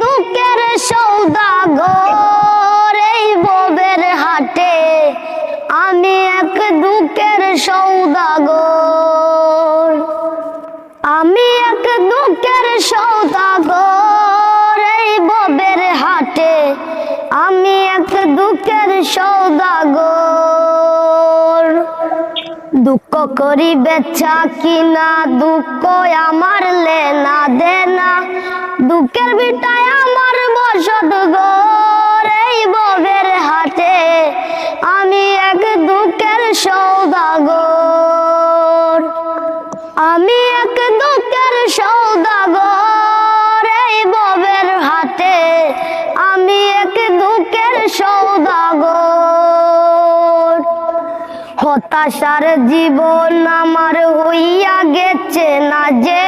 দুঃখের সওদাগর এই ববের হাটে, আমি এক দুঃখের সওদাগর, আমি এক দুঃখের সওদাগর এই ববের হাটে, আমি এক দুঃখের সওদাগর। দুঃখ করি বেচা কিনা, দুঃখ আমার লেনা দেনা, দুঃখের বিটায় আমার বসত ঘর এই ববের হাটে, আমি এক দুঃখের সওদাগর, আমি এক দুঃখের সওদাগর এই ববের হাটে, আমি এক দুঃখের সওদাগর। হতাশার জীবন আমার হইয়া গেছে না যে